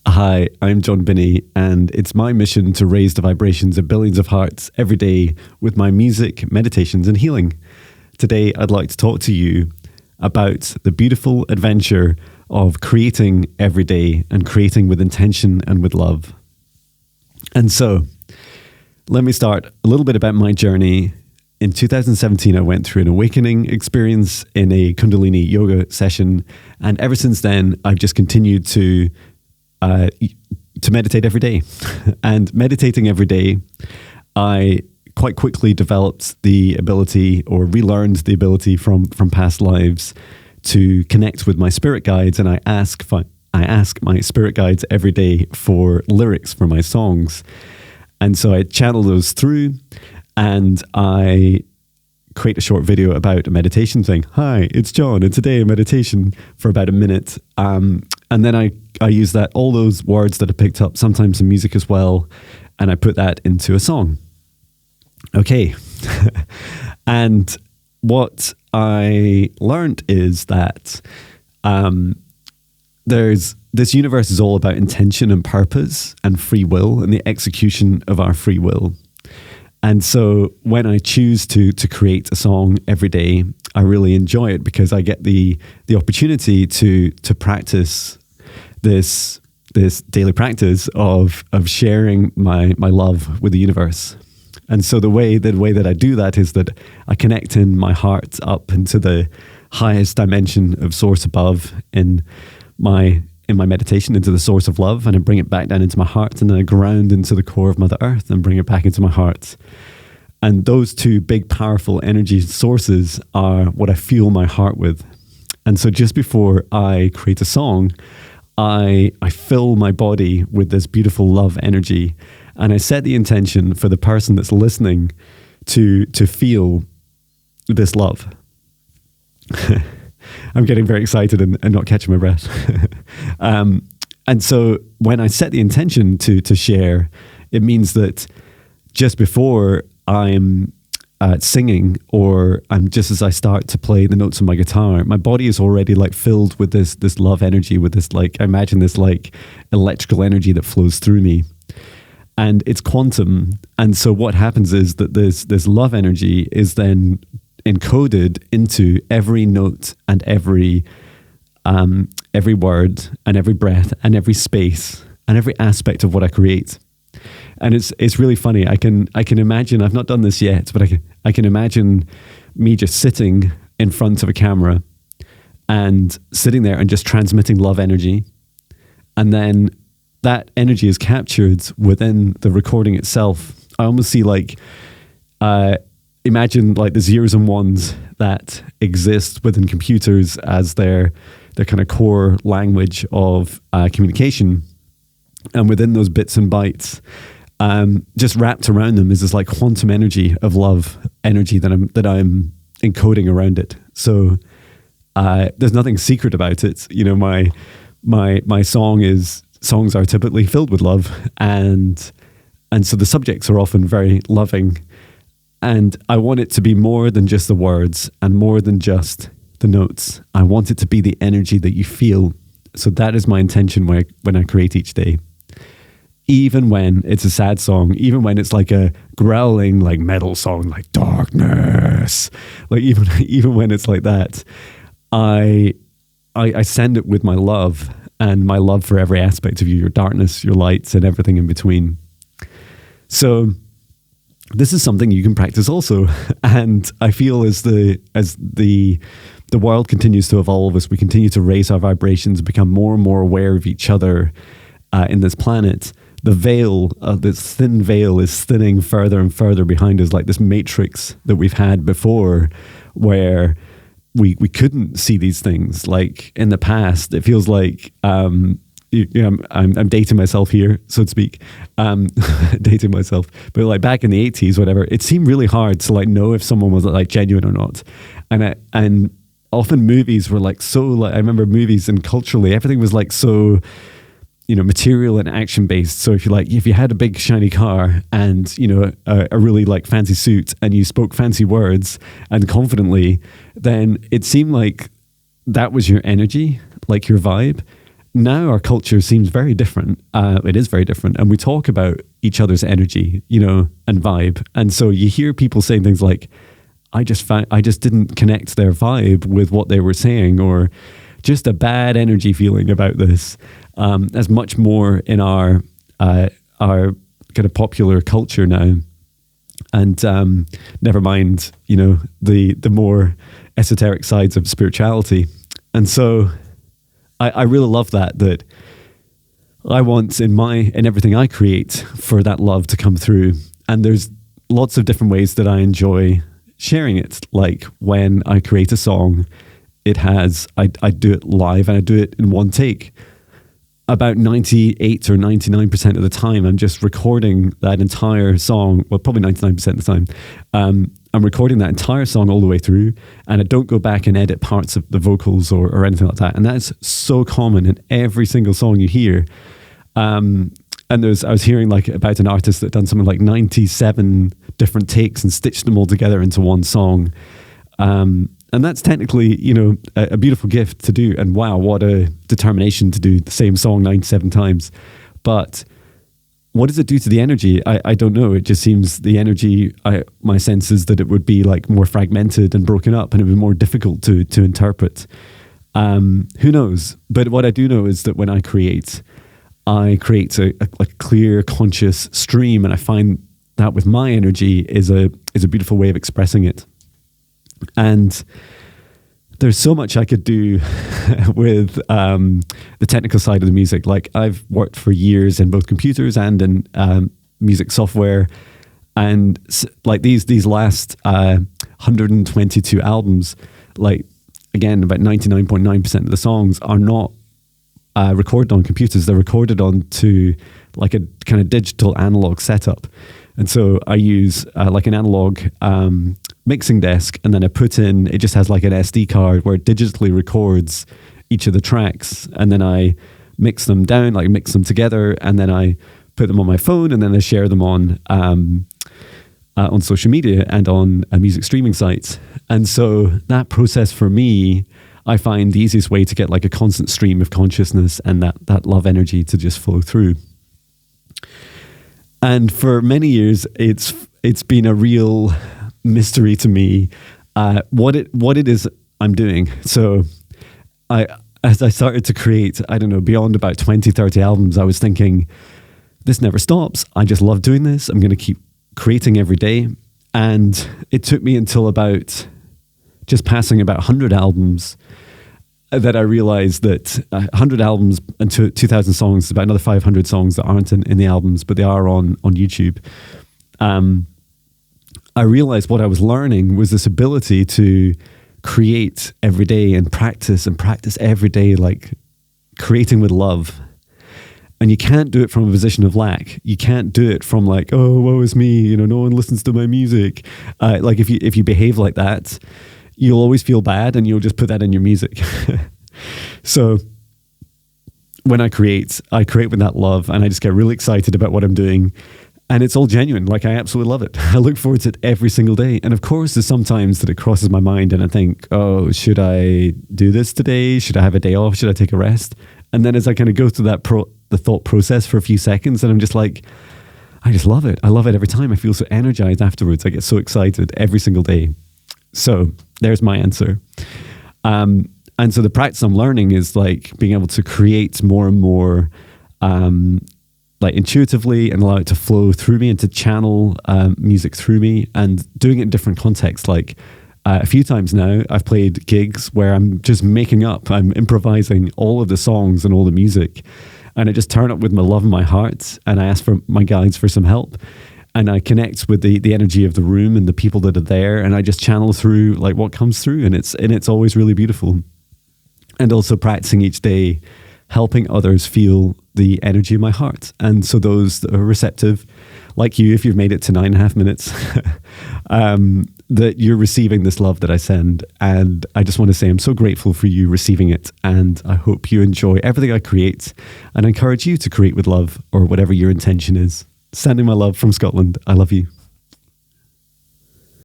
Hi, I'm John Binney, and it's my mission to raise the vibrations of billions of hearts every day with my music, meditations, and healing. Today, I'd like to talk to you about the beautiful adventure of creating every day and creating with intention and with love. And so, let me start a little bit about my journey. In 2017, I went through an awakening experience in a Kundalini yoga session, and ever since then, I've just continued to meditate every day. And meditating every day, I quite quickly developed the ability, or relearned the ability from past lives, to connect with my spirit guides, and I ask my spirit guides every day for lyrics for my songs. And so I channel those through, and I create a short video about a meditation saying, "Hi, it's John, and today a meditation," for about a minute. And then I use all those words that I picked up, sometimes in music as well, and I put that into a song. Okay. And what I learned is that this universe is all about intention and purpose and free will and the execution of our free will. And so when I choose to create a song every day, I really enjoy it because I get the opportunity to practice this daily practice of sharing my love with the universe. And so the way that I do that is that I connect in my heart up into the highest dimension of source above in my meditation, into the source of love, and I bring it back down into my heart, and then I ground into the core of Mother Earth and bring it back into my heart. And those two big, powerful energy sources are what I fuel my heart with. And so just before I create a song, I fill my body with this beautiful love energy, and I set the intention for the person that's listening to feel this love. I'm getting very excited and not catching my breath. And so when I set the intention to share, it means that just before I'm singing, or just as I start to play the notes on my guitar, my body is already filled with this love energy, with this I imagine this electrical energy that flows through me. And it's quantum. And so what happens is that this love energy is then encoded into every note and every word and every breath and every space and every aspect of what I create. And it's really funny. I can imagine, I've not done this yet, but I can imagine me just sitting in front of a camera and sitting there and just transmitting love energy. And then that energy is captured within the recording itself. I almost see imagine the zeros and ones that exist within computers as their kind of core language of communication. And within those bits and bytes, just wrapped around them is this quantum energy of love energy that I'm encoding around it. So there's nothing secret about it. You know, my songs are typically filled with love, and so the subjects are often very loving. And I want it to be more than just the words and more than just the notes. I want it to be the energy that you feel. So that is my intention when I create each day. Even when it's a sad song, even when it's a growling metal song, like darkness, even when it's like that, I send it with my love, and my love for every aspect of you, your darkness, your lights, and everything in between. So this is something you can practice also. And I feel as the world continues to evolve, as we continue to raise our vibrations, become more and more aware of each other in this planet, the veil, this thin veil, is thinning further and further behind us, like this matrix that we've had before, where we couldn't see these things. Like in the past, it feels like I'm dating myself here, so to speak, dating myself. But back in the 80s, whatever, it seemed really hard to know if someone was genuine or not. And often movies were so I remember movies, and culturally everything was so material and action based. So if you had a big shiny car and a really fancy suit, and you spoke fancy words and confidently, then it seemed like that was your energy, your vibe. now our culture seems very different. It is very different. And we talk about each other's energy, and vibe. And so you hear people saying things like, I just didn't connect their vibe with what they were saying, or just a bad energy feeling about this. There's much more in our kind of popular culture now. And never mind, the more esoteric sides of spirituality. And so I really love that I want in everything I create for that love to come through. And there's lots of different ways that I enjoy sharing it. Like when I create a song, I do it live and I do it in one take. About 98 or 99% of the time, I'm just recording that entire song. Well, probably 99% of the time. I'm recording that entire song all the way through, and I don't go back and edit parts of the vocals or anything like that. And that's so common in every single song you hear. And I was hearing about an artist that done something like 97 different takes and stitched them all together into one song. And that's technically, a beautiful gift to do. And wow, what a determination to do the same song 97 times. But what does it do to the energy? I don't know. It just seems the energy, my sense is that it would be more fragmented and broken up, and it would be more difficult to interpret. Who knows? But what I do know is that when I create a clear, conscious stream, and I find that with my energy is a beautiful way of expressing it. And there's so much I could do with the technical side of the music. I've worked for years in both computers and in music software, and these last 122 albums, again, about 99.9% of the songs are not recorded on computers. They're recorded onto a kind of digital analog setup. And so I use an analog mixing desk, and then I put in, it just has an SD card where it digitally records each of the tracks, and then I mix them down, mix them together, and then I put them on my phone, and then I share them on social media and on music streaming sites. And so that process for me, I find the easiest way to get a constant stream of consciousness and that love energy to just flow through. And for many years, it's been a real mystery to me what it is I'm doing. So as I started to create, beyond about 20, 30 albums, I was thinking, this never stops. I just love doing this. I'm going to keep creating every day. And it took me until about just passing about 100 albums that I realized that 100 albums and 2,000 songs is about another 500 songs that aren't in the albums, but they are on YouTube. I realized what I was learning was this ability to create every day and practice every day, creating with love. And you can't do it from a position of lack. You can't do it from oh, woe is me, no one listens to my music. If you behave like that, you'll always feel bad, and you'll just put that in your music. So when I create with that love, and I just get really excited about what I'm doing, and it's all genuine. I absolutely love it. I look forward to it every single day. And of course, there's sometimes that it crosses my mind and I think, oh, should I do this today? Should I have a day off? Should I take a rest? And then as I kind of go through the thought process for a few seconds, and I'm just I just love it. I love it every time. I feel so energized afterwards. I get so excited every single day. So there's my answer. And so the practice I'm learning is being able to create more and more intuitively, and allow it to flow through me and to channel music through me, and doing it in different contexts. A few times now, I've played gigs where I'm just I'm improvising all of the songs and all the music, and I just turn up with my love in my heart, and I ask for my guides for some help, and I connect with the energy of the room and the people that are there, and I just channel through what comes through, and it's always really beautiful. And also practicing each day, helping others feel the energy of my heart. And so those that are receptive, like you, if you've made it to 9.5 minutes, that you're receiving this love that I send. And I just want to say I'm so grateful for you receiving it. And I hope you enjoy everything I create, and I encourage you to create with love, or whatever your intention is. Sending my love from Scotland. I love you.